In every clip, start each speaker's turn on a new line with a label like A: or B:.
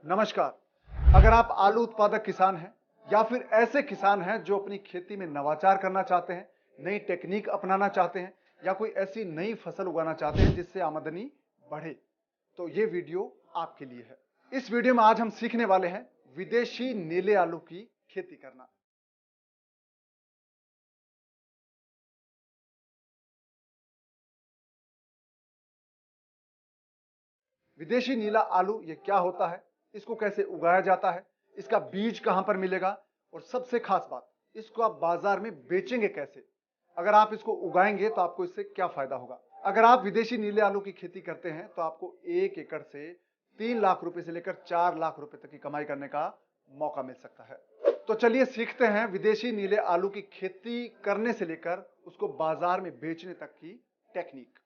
A: नमस्कार। अगर आप आलू उत्पादक किसान हैं या फिर ऐसे किसान हैं जो अपनी खेती में नवाचार करना चाहते हैं, नई टेक्निक अपनाना चाहते हैं या कोई ऐसी नई फसल उगाना चाहते हैं जिससे आमदनी बढ़े, तो ये वीडियो आपके लिए है। इस वीडियो में आज हम सीखने वाले हैं विदेशी नीले आलू की खेती करना। विदेशी नीला आलू ये क्या होता है, इसको कैसे उगाया जाता है, इसका बीज कहां पर मिलेगा और सबसे खास बात, इसको आप बाजार में बेचेंगे कैसे। अगर आप इसको उगाएंगे तो आपको इससे क्या फायदा होगा। अगर आप विदेशी नीले आलू की खेती करते हैं तो आपको 1 एकड़ से 3 लाख रुपए से लेकर 4 लाख रुपए तक की कमाई करने का मौका मिल सकता है। तो चलिए सीखते हैं विदेशी नीले आलू की खेती करने से लेकर उसको बाजार में बेचने तक की टेक्निक।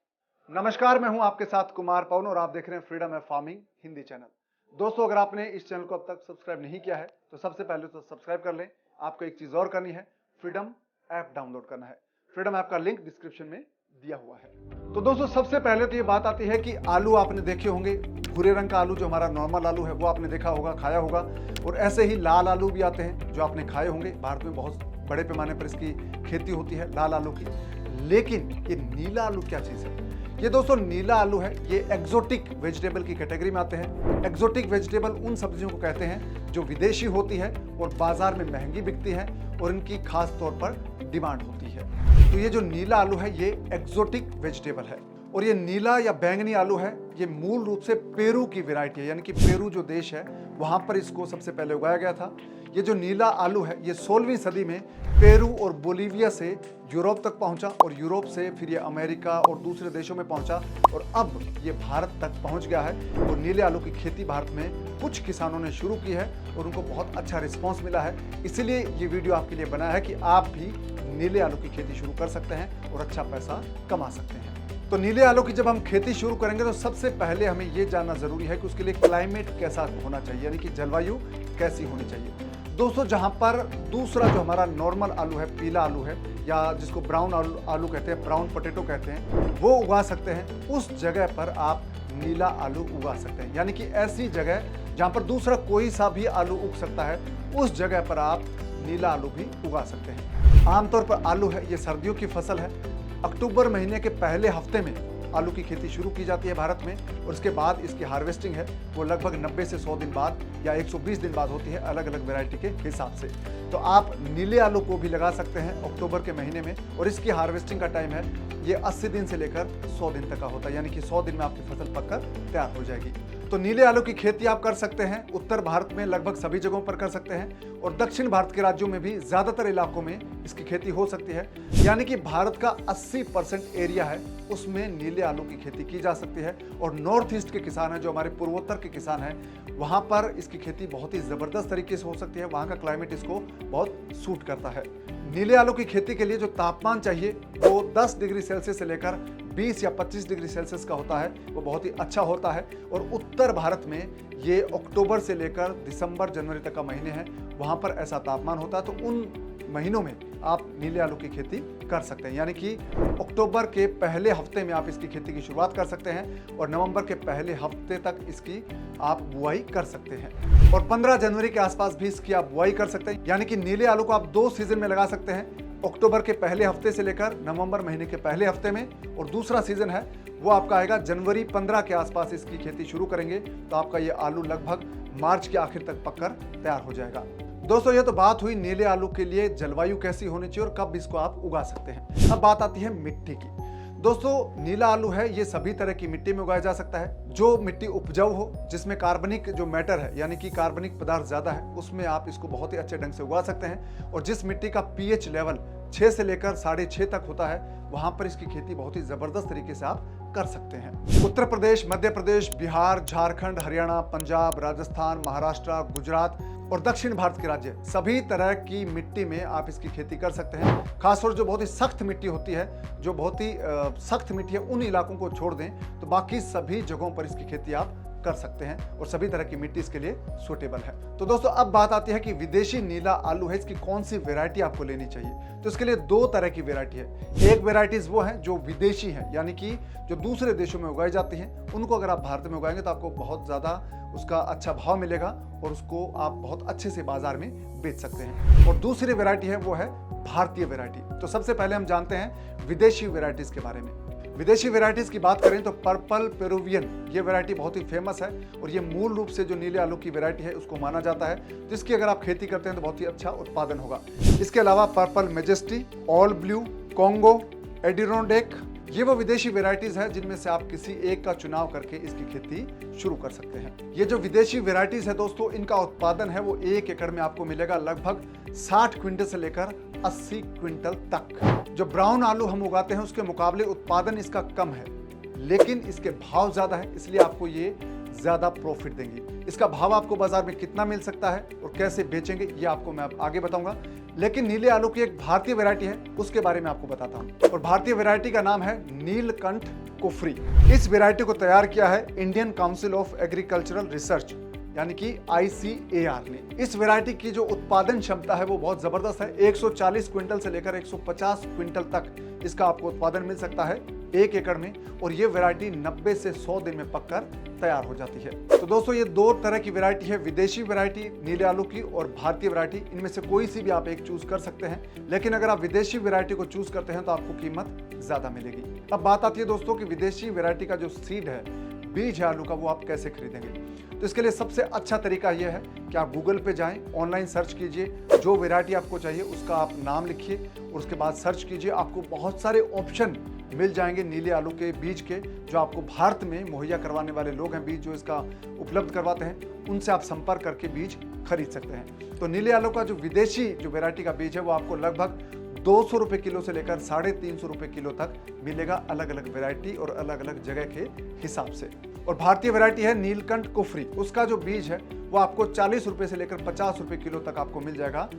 A: नमस्कार, मैं हूं आपके साथ कुमार पवन और आप देख रहे हैं freedom of farming Hindi channel. दोस्तों, अगर आपने इस चैनल को अब तक सब्सक्राइब नहीं किया है तो सबसे पहले तो सब्सक्राइब कर लें। आपको एक चीज और करनी है, फ्रीडम ऐप डाउनलोड करना है। फ्रीडम ऐप का लिंक डिस्क्रिप्शन में दिया हुआ है। तो दोस्तों, सबसे पहले तो ये बात आती है कि आलू आपने देखे होंगे, भूरे रंग का आलू जो हमारा नॉर्मल आलू है वो आपने देखा होगा, खाया होगा, और ऐसे ही लाल आलू भी आते हैं जो आपने खाए होंगे। भारत में बहुत बड़े पैमाने पर इसकी खेती होती है लाल आलू की। लेकिन ये नीला आलू क्या चीज है? ये दोस्तों नीला आलू है, ये एक्सोटिक वेजिटेबल की कैटेगरी में आते हैं। एक्सोटिक वेजिटेबल उन सब्जियों को कहते हैं जो विदेशी होती है और बाजार में महंगी बिकती है और इनकी खास तौर पर डिमांड होती है। तो ये जो नीला आलू है ये एक्सोटिक वेजिटेबल है। और ये नीला या बैंगनी आलू है, ये मूल रूप से पेरू की वैरायटी है, यानी कि पेरू जो देश है वहां पर इसको सबसे पहले उगाया गया था। ये जो नीला आलू है ये 16वीं सदी में पेरू और बोलीविया से यूरोप तक पहुंचा और यूरोप से फिर ये अमेरिका और दूसरे देशों में पहुंचा और अब ये भारत तक पहुंच गया है। और नीले आलू की खेती भारत में कुछ किसानों ने शुरू की है और उनको बहुत अच्छा रिस्पॉन्स मिला है। इसीलिए ये वीडियो आपके लिए बनाया है कि आप भी नीले आलू की खेती शुरू कर सकते हैं और अच्छा पैसा कमा सकते हैं। तो नीले आलू की जब हम खेती शुरू करेंगे तो सबसे पहले हमें यह जानना जरूरी है कि उसके लिए क्लाइमेट कैसा होना चाहिए, यानी कि जलवायु कैसी होनी चाहिए। दोस्तों, जहां पर दूसरा जो हमारा नॉर्मल आलू है, पीला आलू है या जिसको ब्राउन आलू कहते हैं, ब्राउन पोटैटो कहते हैं, वो उगा सकते हैं, उस जगह पर आप नीला आलू उगा सकते हैं। यानी कि ऐसी जगह जहां पर दूसरा कोई सा भी आलू उग सकता है, उस जगह पर आप नीला आलू भी उगा सकते हैं। आमतौर पर आलू है ये सर्दियों की फसल है। अक्टूबर महीने के पहले हफ्ते में आलू की खेती शुरू की जाती है भारत में और उसके बाद इसकी हार्वेस्टिंग है वो लगभग 90 से 100 दिन बाद या 120 दिन बाद होती है, अलग अलग वैरायटी के हिसाब से। तो आप नीले आलू को भी लगा सकते हैं अक्टूबर के महीने में और इसकी हार्वेस्टिंग का टाइम है ये 80 दिन से लेकर 100 दिन तक का होता है, यानी कि 100 दिन में आपकी फसल पककर तैयार हो जाएगी। तो नीले आलू की खेती आप कर सकते हैं उत्तर भारत में लगभग सभी जगहों पर कर सकते हैं और दक्षिण भारत के राज्यों में भी ज्यादातर इलाकों में इसकी खेती हो सकती है। यानी कि भारत का 80% एरिया है उसमें नीले आलू की खेती की जा सकती है। और नॉर्थ ईस्ट के किसान हैं, जो हमारे पूर्वोत्तर के किसान हैं, वहां पर इसकी खेती बहुत ही जबरदस्त तरीके से हो सकती है। वहां का क्लाइमेट इसको बहुत सूट करता है। नीले आलू की खेती के लिए जो तापमान चाहिए वो 10 डिग्री सेल्सियस से लेकर 20 या 25 डिग्री सेल्सियस का होता है, वो बहुत ही अच्छा होता है। और उत्तर भारत में ये अक्टूबर से लेकर दिसंबर जनवरी तक का महीने हैं, वहां पर ऐसा तापमान होता है। तो उन महीनों में आप नीले आलू की खेती कर सकते हैं, यानी कि अक्टूबर के पहले हफ्ते में आप इसकी खेती की शुरुआत कर सकते हैं और नवंबर के पहले हफ्ते तक इसकी आप बुआई कर सकते हैं और 15 जनवरी के आसपास भी इसकी आप बुआई कर सकते हैं। यानी कि नीले आलू को आप 2 सीजन में लगा सकते हैं, अक्टूबर के पहले हफ्ते से लेकर नवंबर महीने के पहले हफ्ते में, और दूसरा सीजन है वो आपका आएगा जनवरी 15 के आसपास। इसकी खेती शुरू करेंगे तो आपका ये आलू लगभग मार्च के आखिर तक पककर तैयार हो जाएगा। दोस्तों, ये तो बात हुई नीले आलू के लिए जलवायु कैसी होनी चाहिए और कब इसको आप उगा सकते हैं। अब बात आती है मिट्टी की। दोस्तों, नीला आलू है ये सभी तरह की मिट्टी में उगाया जा सकता है। जो मिट्टी उपजाऊ हो, जिसमें कार्बनिक जो मैटर है यानी कि कार्बनिक पदार्थ ज्यादा है, उसमें आप इसको बहुत ही अच्छे ढंग से उगा सकते हैं। और जिस मिट्टी का पीएच लेवल 6 से लेकर 6.5 तक होता है, वहां पर इसकी खेती बहुत ही जबरदस्त तरीके से आप कर सकते हैं। उत्तर प्रदेश, मध्य प्रदेश, बिहार, झारखंड, हरियाणा, पंजाब, राजस्थान, महाराष्ट्र, गुजरात और दक्षिण भारत के राज्य, सभी तरह की मिट्टी में आप इसकी खेती कर सकते हैं। खासतौर जो बहुत ही सख्त मिट्टी होती है, जो बहुत ही सख्त मिट्टी है, उन इलाकों को छोड़ दें तो बाकी सभी जगहों पर इसकी खेती आप कर सकते हैं और सभी तरह की मिट्टी इसके लिए सूटेबल है। तो दोस्तों अब बात आती है कि विदेशी नीला आलू है, इसकी कौन सी वैरायटी आपको लेनी चाहिए। तो इसके लिए दो तरह की वैरायटी है। एक वैरायटीज वो है जो विदेशी है, यानी कि जो दूसरे देशों में उगाई जाती हैं, उनको अगर आप भारत में उगाएंगे तो आपको बहुत ज़्यादा उसका अच्छा भाव मिलेगा और उसको आप बहुत अच्छे से बाजार में बेच सकते हैं। और दूसरी वैरायटी है वो है भारतीय वैरायटी। तो सबसे पहले हम जानते हैं विदेशी वैरायटीज के बारे में। विदेशी वैरायटीज की बात करें तो पर्पल पेरुवियन ये वैरायटी बहुत ही फेमस है और ये मूल रूप से जो नीले आलू की वैरायटी है उसको माना जाता है, जिसकी अगर आप खेती करते हैं तो बहुत ही अच्छा उत्पादन होगा। इसके अलावा purple majesty, all blue, Congo, Adirondack, ये वो विदेशी वैरायटीज है जिनमें से आप किसी एक का चुनाव करके इसकी खेती शुरू कर सकते हैं। ये जो विदेशी वैरायटीज है दोस्तों, इनका उत्पादन है वो 1 एकड़ में आपको मिलेगा लगभग 60 क्विंटल से लेकर 80 क्विंटल तक। जो ब्राउन आलू हम उगाते हैं उसके मुकाबले उत्पादन इसका कम है, लेकिन इसके भाव ज्यादा है, इसलिए आपको ये ज्यादा प्रॉफिट देंगी। इसका भाव आपको बाजार में कितना मिल सकता है और कैसे बेचेंगे ये आपको मैं आगे बताऊंगा। लेकिन नीले आलू की एक भारतीय वैरायटी है, उसके बारे में आपको बताता हूं। और भारतीय वैरायटी का नाम है नीलकंठ कुफरी। इस वैरायटी को तैयार किया है Indian council of agricultural research यानी कि ICAR ने। इस वैरायटी की जो उत्पादन क्षमता है वो बहुत जबरदस्त है। 140 क्विंटल से लेकर 150 क्विंटल तक इसका आपको उत्पादन मिल सकता है 1 एकड़ में, और ये वैरायटी 90 से 100 दिन में पककर तैयार हो जाती है। तो दोस्तों ये दो तरह की वैरायटी है, विदेशी वैरायटी नीले आलू की और भारतीय वैरायटी। इनमें से कोई सी भी आप एक चूज कर सकते हैं, लेकिन अगर आप विदेशी वैरायटी को चूज करते हैं तो आपको कीमत ज्यादा मिलेगी। अब बात आती है दोस्तों कि विदेशी वैरायटी का जो सीड है, बीज है आलू का, वो आप कैसे खरीदेंगे। तो इसके लिए सबसे अच्छा तरीका यह है कि आप गूगल पे जाएं, ऑनलाइन सर्च कीजिए, जो वैरायटी आपको चाहिए उसका आप नाम लिखिए और उसके बाद सर्च कीजिए। आपको बहुत सारे ऑप्शन मिल जाएंगे नीले आलू के बीज के, जो आपको भारत में मुहैया करवाने वाले लोग हैं, बीज जो इसका उपलब्ध करवाते हैं, उनसे आप संपर्क करके बीज खरीद सकते हैं। तो नीले आलू का जो विदेशी जो वैरायटी का बीज है वो आपको लगभग 200 रुपए किलो से लेकर 350 रुपए किलो तक मिलेगा, अलग अलग वैरायटी और अलग अलग जगह के हिसाब से। और भारतीय वैरायटी है नीलकंठ कुफरी, उसका जो बीज है वो आपको 40 रुपए से लेकर 50 रुपए किलो तक आपको मिल जाएगा।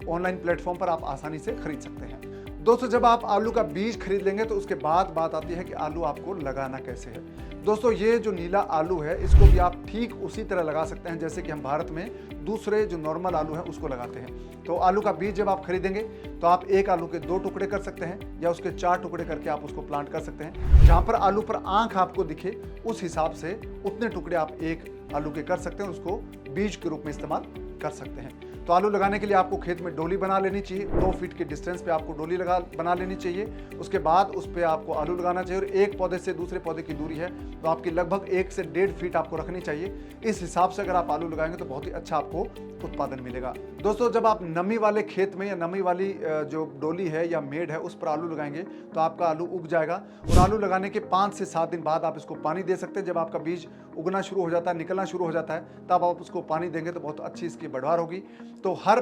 A: ऑनलाइन प्लेटफॉर्म पर आप आसानी से खरीद सकते हैं। दोस्तों जब आप आलू का बीज खरीद लेंगे तो उसके बाद बात आती है कि आलू आपको लगाना कैसे है। दोस्तों ये जो नीला आलू है इसको भी आप ठीक उसी तरह लगा सकते हैं जैसे कि हम भारत में दूसरे जो नॉर्मल आलू है उसको लगाते हैं। तो आलू का बीज जब आप खरीदेंगे तो आप एक आलू के 2 टुकड़े कर सकते हैं या उसके 4 टुकड़े करके आप उसको प्लांट कर सकते हैं। जहां पर आलू पर आंख आपको दिखे उस हिसाब से उतने टुकड़े आप एक आलू के कर सकते हैं, उसको बीज के रूप में इस्तेमाल कर सकते हैं। तो आलू लगाने के लिए आपको खेत में डोली बना लेनी चाहिए, 2 फीट के डिस्टेंस पे आपको डोली बना लेनी चाहिए। उसके बाद उस पर आपको आलू लगाना चाहिए और एक पौधे से दूसरे पौधे की दूरी है तो आपकी लगभग 1 से 1.5 फीट आपको रखनी चाहिए। इस हिसाब से अगर आप आलू लगाएंगे तो बहुत ही अच्छा आपको उत्पादन मिलेगा। दोस्तों जब आप नमी वाले खेत में या नमी वाली जो डोली है या मेड है उस पर आलू लगाएंगे तो आपका आलू उग जाएगा और आलू लगाने के 5 से 7 दिन बाद आप इसको पानी दे सकते हैं। जब आपका बीज उगना शुरू हो जाता है, निकलना शुरू हो जाता है, तब आप उसको पानी देंगे तो बहुत अच्छी इसकी बढ़वार होगी। तो हर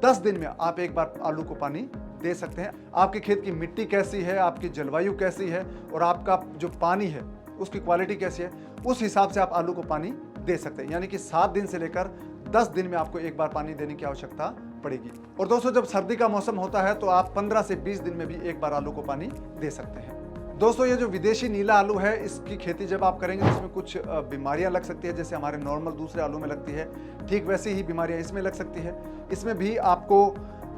A: 10 दिन में आप एक बार आलू को पानी दे सकते हैं। आपके खेत की मिट्टी कैसी है, आपकी जलवायु कैसी है और आपका जो पानी है उसकी क्वालिटी कैसी है, उस हिसाब से आप आलू को पानी दे सकते हैं। यानी कि 7 दिन से लेकर 10 दिन में आपको एक बार पानी देने की आवश्यकता पड़ेगी। और दोस्तों जब सर्दी का मौसम होता है तो आप 15 से 20 दिन में भी एक बार आलू को पानी दे सकते हैं। दोस्तों ये जो विदेशी नीला आलू है इसकी खेती जब आप करेंगे तो इसमें कुछ बीमारियां लग सकती है, जैसे हमारे नॉर्मल दूसरे आलू में लगती है, ठीक वैसे ही बीमारियां इसमें लग सकती है। इसमें भी आपको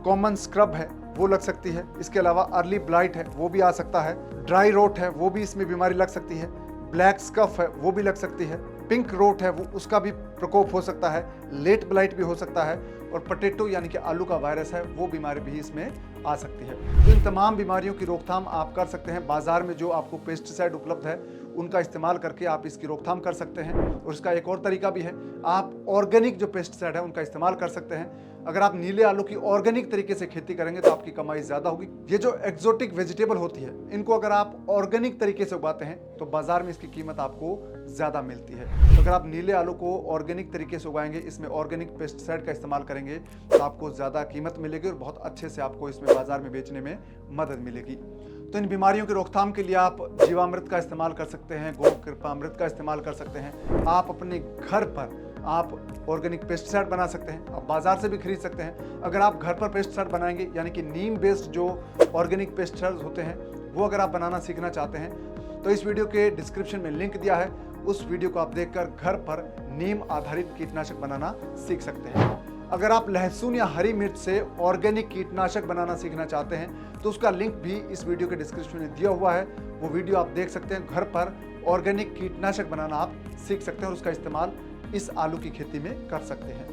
A: कॉमन स्क्रब है वो लग सकती है, इसके अलावा अर्ली ब्लाइट है वो भी आ सकता है, ड्राई रोट है वो भी इसमें बीमारी लग सकती है, ब्लैक स्कफ है वो भी लग सकती है, पिंक रोट है वो उसका भी प्रकोप हो सकता है, लेट ब्लाइट भी हो सकता है और पोटैटो यानी कि आलू का वायरस है वो बीमारी भी इसमें आ सकती है। तो इन तमाम बीमारियों की रोकथाम आप कर सकते हैं। बाजार में जो आपको पेस्टिसाइड उपलब्ध है उनका इस्तेमाल करके आप इसकी रोकथाम कर सकते हैं। और इसका एक और तरीका भी है, आप ऑर्गेनिक जो पेस्टिसाइड है उनका इस्तेमाल कर सकते हैं। अगर आप नीले आलू की ऑर्गेनिक तरीके से खेती करेंगे तो आपकी कमाई ज्यादा होगी। ये जो एक्सोटिक वेजिटेबल होती है इनको अगर आप ऑर्गेनिक तरीके से उगाते हैं तो बाजार में इसकी कीमत आपको ज्यादा मिलती है। तो अगर आप नीले आलू को ऑर्गेनिक तरीके से उगाएंगे, इसमें ऑर्गेनिक पेस्टिसाइड का इस्तेमाल करेंगे तो आपको ज्यादा कीमत मिलेगी और बहुत अच्छे से आपको इसमें बाजार में बेचने में मदद मिलेगी। तो इन बीमारियों की रोकथाम के लिए आप जीवामृत का इस्तेमाल कर सकते हैं, गौ कृपामृत का इस्तेमाल कर सकते हैं। आप अपने घर पर आप ऑर्गेनिक पेस्टिसाइड बना सकते हैं, आप बाजार से भी खरीद सकते हैं। अगर आप घर पर पेस्टिसाइड बनाएंगे यानी कि नीम बेस्ड जो ऑर्गेनिक पेस्टिसाइड होते हैं वो अगर आप बनाना सीखना चाहते हैं तो इस वीडियो के डिस्क्रिप्शन में लिंक दिया है, उस वीडियो को आप देखकर घर पर नीम आधारित कीटनाशक बनाना सीख सकते हैं। अगर आप लहसुन या हरी मिर्च से ऑर्गेनिक कीटनाशक बनाना सीखना चाहते हैं तो उसका लिंक भी इस वीडियो के डिस्क्रिप्शन में दिया हुआ है। वो वीडियो आप देख सकते हैं। घर पर ऑर्गेनिक कीटनाशक बनाना आप सीख सकते हैं और उसका इस्तेमाल इस आलू की खेती में कर सकते हैं।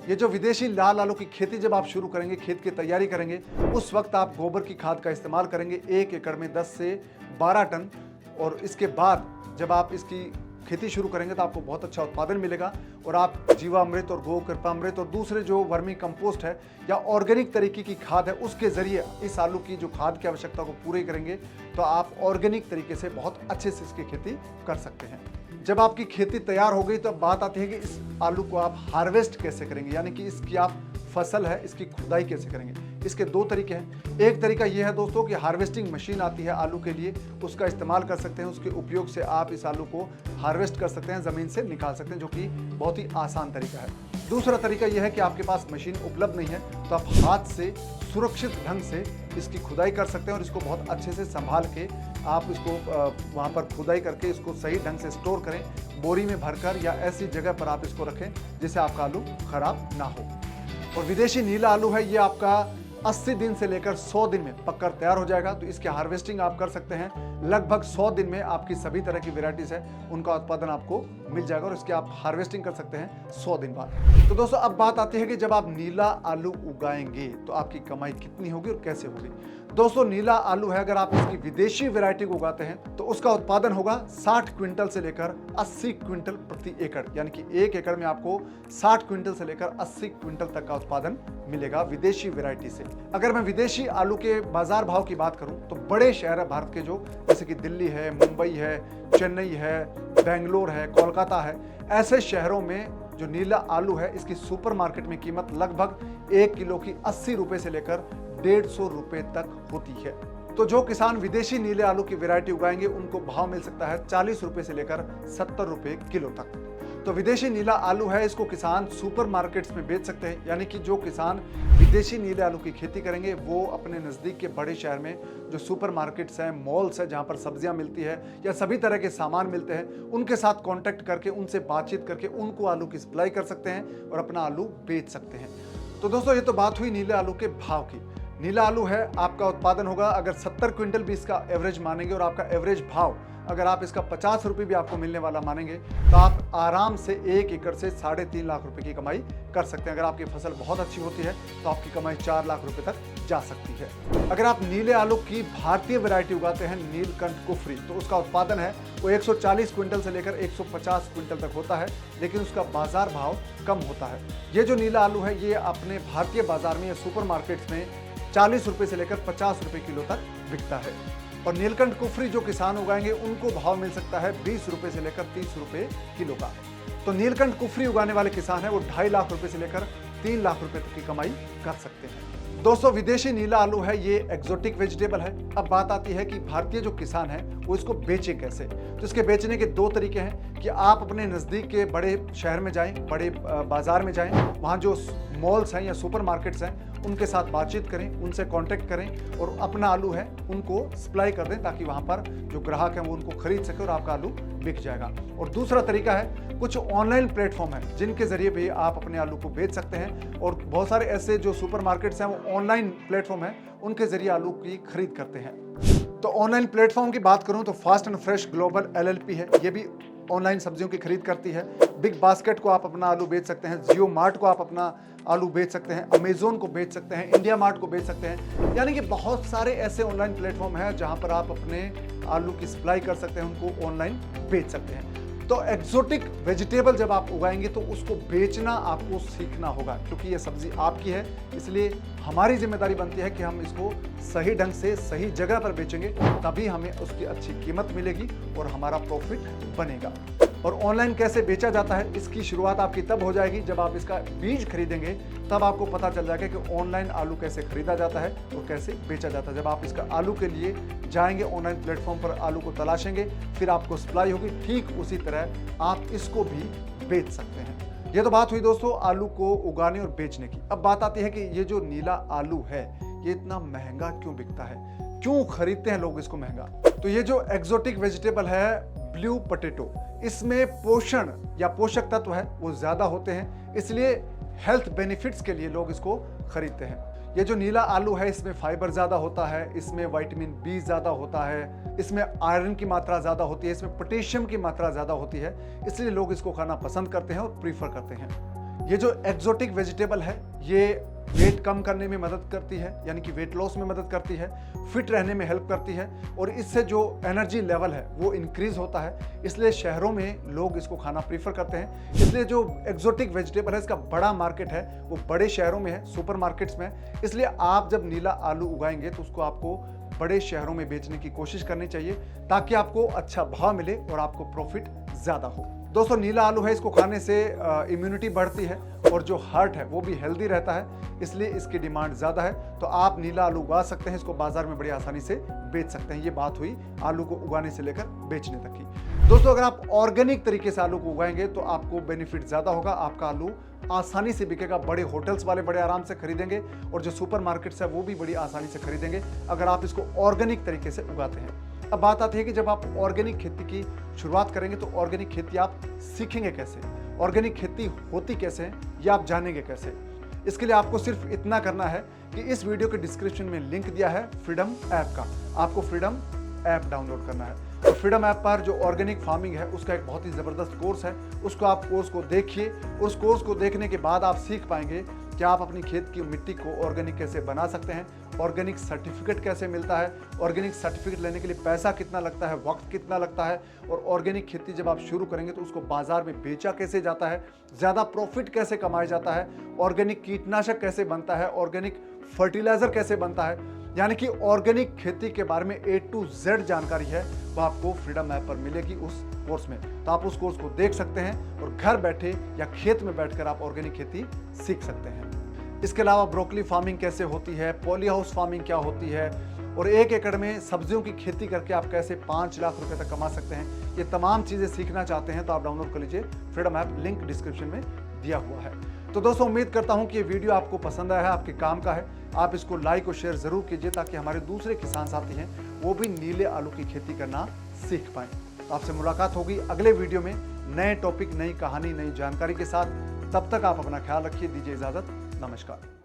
A: ये जो विदेशी लाल आलू की खेती जब आप शुरू करेंगे, खेत की तैयारी करेंगे, उस वक्त आप गोबर की खाद का इस्तेमाल करेंगे 1 एकड़ में 10 से 12 टन। और इसके बाद जब आप इसकी खेती शुरू करेंगे तो आपको बहुत अच्छा उत्पादन मिलेगा और आप जीवामृत और गौ कृपामृत और दूसरे जो वर्मी कंपोस्ट है या ऑर्गेनिक तरीके की खाद है उसके जरिए इस आलू की जो खाद की आवश्यकता को पूरी करेंगे तो आप ऑर्गेनिक तरीके से बहुत अच्छे से इसकी खेती कर सकते हैं। जब आपकी खेती तैयार हो गई तो अब बात आती है कि इस आलू को आप हार्वेस्ट कैसे करेंगे, यानी कि इसकी आप फसल है इसकी खुदाई कैसे करेंगे। इसके 2 तरीके हैं। एक तरीका यह है दोस्तों कि हार्वेस्टिंग मशीन आती है आलू के लिए, उसका इस्तेमाल कर सकते हैं। उसके उपयोग से आप इस आलू को हार्वेस्ट कर सकते हैं, ज़मीन से निकाल सकते हैं, जो कि बहुत ही आसान तरीका है। दूसरा तरीका यह है कि आपके पास मशीन उपलब्ध नहीं है तो आप हाथ से सुरक्षित ढंग से इसकी खुदाई कर सकते हैं और इसको बहुत अच्छे से संभाल के आप इसको वहाँ पर खुदाई करके इसको सही ढंग से स्टोर करें, बोरी में भरकर या ऐसी जगह पर आप इसको रखें जिससे आपका आलू खराब ना हो। और विदेशी नीला आलू है ये आपका 80 दिन से लेकर 100 दिन में पककर तैयार हो जाएगा। तो इसकी हार्वेस्टिंग आप कर सकते हैं। लगभग 100 दिन में आपकी सभी तरह की वेराइटीज है उनका उत्पादन आपको मिल जाएगा और इसकी आप हार्वेस्टिंग कर सकते हैं 100 दिन बाद। तो दोस्तों अब बात आती है कि जब आप नीला आलू उगाएंगे तो आपकी कमाई कितनी होगी और कैसे होगी। दोस्तों नीला आलू है, अगर आप इसकी विदेशी वैरायटी को उगाते हैं तो उसका उत्पादन होगा 60 क्विंटल से लेकर 80 क्विंटल प्रति एकड़, यानी कि 1 एकड़ में आपको 60 क्विंटल से लेकर 80 क्विंटल तक का उत्पादन मिलेगा विदेशी वैरायटी से। अगर मैं विदेशी आलू के बाजार भाव की बात करूं तो बड़े शहर है भारत के जो जैसे कि दिल्ली है, मुंबई है, चेन्नई है, बेंगलोर है, कोलकाता है, ऐसे शहरों में जो नीला आलू है इसकी सुपरमार्केट में कीमत लगभग 1 किलो की 80 रुपए से लेकर 150 रुपए तक होती है। तो जो किसान विदेशी नीले आलू की वैरायटी उगाएंगे उनको भाव मिल सकता है 40 रुपए से लेकर 70 रुपए किलो तक। तो विदेशी नीला आलू है इसको किसान सुपरमार्केट्स में बेच सकते हैं, यानी कि जो किसान विदेशी नीले आलू की खेती करेंगे वो अपने नज़दीक के बड़े शहर में जो सुपरमार्केट्स हैं, मॉल्स हैं जहाँ पर सब्जियाँ मिलती है या सभी तरह के सामान मिलते हैं, उनके साथ कॉन्टैक्ट करके उनसे बातचीत करके उनको आलू की सप्लाई कर सकते हैं और अपना आलू बेच सकते हैं। तो दोस्तों ये तो बात हुई नीले आलू के भाव की। नीला आलू है आपका उत्पादन होगा अगर 70 क्विंटल भी इसका एवरेज मानेंगे और आपका एवरेज भाव अगर आप इसका 50 रुपये भी आपको मिलने वाला मानेंगे तो आप आराम से 1 एकड़ से 3.5 लाख रुपए की कमाई कर सकते हैं। अगर आपकी फसल बहुत अच्छी होती है तो आपकी कमाई 4 लाख रुपए तक जा सकती है। अगर आप नीले आलू की भारतीय वैरायटी उगाते हैं नीलकंठ कुफरी तो उसका उत्पादन है वो 140 क्विंटल से लेकर 150 क्विंटल तक होता है, लेकिन उसका बाजार भाव कम होता है। ये जो नीला आलू है ये अपने भारतीय बाजार में या सुपर मार्केट्स में 40 रुपए से लेकर 50 रुपए किलो तक बिकता है। और नीलकंठ कुफरी जो किसान उगाएंगे उनको भाव मिल सकता है 20 रुपए से लेकर 30 रुपए किलो का। तो नीलकंठ कुफरी उगाने वाले किसान है वो 2.5 लाख रुपए से लेकर 3 लाख रुपए तक की कमाई कर सकते हैं। दोस्तों विदेशी नीला आलू है ये एक्सोटिक वेजिटेबल है। अब बात आती है कि भारतीय जो किसान है वो इसको बेचे कैसे। तो इसके बेचने के 2 तरीके हैं कि आप अपने नज़दीक के बड़े शहर में जाएं, बड़े बाजार में जाएं, वहाँ जो मॉल्स हैं या सुपरमार्केट्स हैं उनके साथ बातचीत करें, उनसे कांटेक्ट करें और अपना आलू है उनको सप्लाई कर दें ताकि वहाँ पर जो ग्राहक हैं वो उनको खरीद सके और आपका आलू बिक जाएगा। और दूसरा तरीका है कुछ ऑनलाइन प्लेटफॉर्म है जिनके जरिए भी आप अपने आलू को बेच सकते हैं और बहुत सारे ऐसे जो सुपरमार्केट्स हैं वो ऑनलाइन प्लेटफॉर्म है उनके जरिए आलू की खरीद करते हैं। तो ऑनलाइन प्लेटफॉर्म की बात करूं तो fast and fresh global LLP है, ये भी ऑनलाइन सब्जियों की खरीद करती है। बिग बास्केट को आप अपना आलू बेच सकते हैं, जियो मार्ट को आप अपना आलू बेच सकते हैं, अमेजोन को बेच सकते हैं, इंडिया मार्ट को बेच सकते हैं। यानी कि बहुत सारे ऐसे ऑनलाइन प्लेटफॉर्म हैं जहां पर आप अपने आलू की सप्लाई कर सकते हैं, उनको ऑनलाइन बेच सकते हैं। तो एक्सोटिक वेजिटेबल जब आप उगाएंगे तो उसको बेचना आपको सीखना होगा, क्योंकि ये सब्जी आपकी है, इसलिए हमारी जिम्मेदारी बनती है कि हम इसको सही ढंग से सही जगह पर बेचेंगे, तभी हमें उसकी अच्छी कीमत मिलेगी और हमारा प्रॉफिट बनेगा। और ऑनलाइन कैसे बेचा जाता है इसकी शुरुआत आपकी तब हो जाएगी जब आप इसका बीज खरीदेंगे, तब आपको पता चल जाएगा कि ऑनलाइन आलू कैसे खरीदा जाता है और कैसे बेचा जाता है। जब आप इसका आलू के लिए जाएंगे ऑनलाइन प्लेटफॉर्म पर, आलू को तलाशेंगे, फिर आपको सप्लाई होगी, ठीक उसी तरह आप इसको भी बेच सकते हैं। ये तो बात हुई दोस्तों आलू को उगाने और बेचने की। अब बात आती है कि ये जो नीला आलू है ये इतना महंगा क्यों बिकता है, क्यों खरीदते हैं लोग इसको महंगा। तो ये जो एक्सोटिक वेजिटेबल है ब्लू पोटैटो, इसमें पोषण या पोषक तत्व है वो ज्यादा होते हैं, इसलिए हेल्थ बेनिफिट्स के लिए लोग इसको खरीदते हैं। ये जो नीला आलू है इसमें फाइबर ज्यादा होता है, इसमें विटामिन बी ज्यादा होता है, इसमें आयरन की मात्रा ज्यादा होती है, इसमें पोटेशियम की मात्रा ज्यादा होती है, इसलिए लोग इसको खाना पसंद करते हैं और प्रीफर करते हैं। ये जो एक्सोटिक वेजिटेबल है ये वेट कम करने में मदद करती है, यानी कि वेट लॉस में मदद करती है, फिट रहने में हेल्प करती है और इससे जो एनर्जी लेवल है वो इंक्रीज होता है, इसलिए शहरों में लोग इसको खाना प्रीफर करते हैं। इसलिए जो एक्सोटिक वेजिटेबल है इसका बड़ा मार्केट है वो बड़े शहरों में है, सुपर मार्केट्स में। इसलिए आप जब नीला आलू उगाएंगे तो उसको आपको बड़े शहरों में बेचने की कोशिश करनी चाहिए ताकि आपको अच्छा भाव मिले और आपको प्रॉफिट ज्यादा हो। दोस्तों, नीला आलू है, इसको खाने से इम्यूनिटी बढ़ती है और जो हार्ट है वो भी हेल्दी रहता है, इसलिए इसकी डिमांड ज़्यादा है। तो आप नीला आलू उगा सकते हैं, इसको बाजार में बड़ी आसानी से बेच सकते हैं। ये बात हुई आलू को उगाने से लेकर बेचने तक की। दोस्तों, अगर आप ऑर्गेनिक तरीके से आलू को उगाएंगे तो आपको बेनिफिट ज़्यादा होगा, आपका आलू आसानी से बिकेगा, बड़े होटल्स वाले बड़े आराम से खरीदेंगे और जो सुपर मार्केट्स है वो भी बड़ी आसानी से खरीदेंगे अगर आप इसको ऑर्गेनिक तरीके से उगाते हैं। अब बात आती है कि जब आप ऑर्गेनिक खेती की शुरुआत करेंगे तो ऑर्गेनिक खेती आप सीखेंगे कैसे, ऑर्गेनिक खेती होती कैसे है ये आप जानेंगे कैसे। इसके लिए आपको सिर्फ इतना करना है कि इस वीडियो के डिस्क्रिप्शन में लिंक दिया है फ्रीडम ऐप का, आपको फ्रीडम ऐप डाउनलोड करना है। तो फ्रीडम ऐप पर जो ऑर्गेनिक फार्मिंग है उसका एक बहुत ही ज़बरदस्त कोर्स है, उसको आप कोर्स को देखिए। उस कोर्स को देखने के बाद आप सीख पाएंगे कि आप अपनी खेत की मिट्टी को ऑर्गेनिक कैसे बना सकते हैं, ऑर्गेनिक सर्टिफिकेट कैसे मिलता है, ऑर्गेनिक सर्टिफिकेट लेने के लिए पैसा कितना लगता है, वक्त कितना लगता है, और ऑर्गेनिक खेती जब आप शुरू करेंगे तो उसको बाजार में बेचा कैसे जाता है, ज़्यादा प्रॉफिट कैसे कमाया जाता है, ऑर्गेनिक कीटनाशक कैसे बनता है, ऑर्गेनिक फर्टिलाइजर कैसे बनता है, यानी कि ऑर्गेनिक खेती के बारे में A to Z जानकारी है वो आपको फ्रीडम ऐप पर मिलेगी उस कोर्स में। तो आप उस कोर्स को देख सकते हैं और घर बैठे या खेत में बैठकर आप ऑर्गेनिक खेती सीख सकते हैं। इसके अलावा ब्रोकली फार्मिंग कैसे होती है, पॉली हाउस फार्मिंग क्या होती है और 1 एकड़ में सब्जियों की खेती करके आप कैसे 5 लाख रुपए तक कमा सकते हैं, ये तमाम चीज़ें सीखना चाहते हैं तो आप डाउनलोड कर लीजिए फ्रीडम ऐप, लिंक डिस्क्रिप्शन में दिया हुआ है। तो दोस्तों, उम्मीद करता हूं कि ये वीडियो आपको पसंद आया है, आपके काम का है। आप इसको लाइक और शेयर जरूर कीजिए ताकि हमारे दूसरे किसान साथी हैं वो भी नीले आलू की खेती करना सीख पाएं। आपसे मुलाकात होगी अगले वीडियो में नए टॉपिक, नई कहानी, नई जानकारी के साथ। तब तक आप अपना ख्याल रखिए, दीजिए इजाजत, नमस्कार।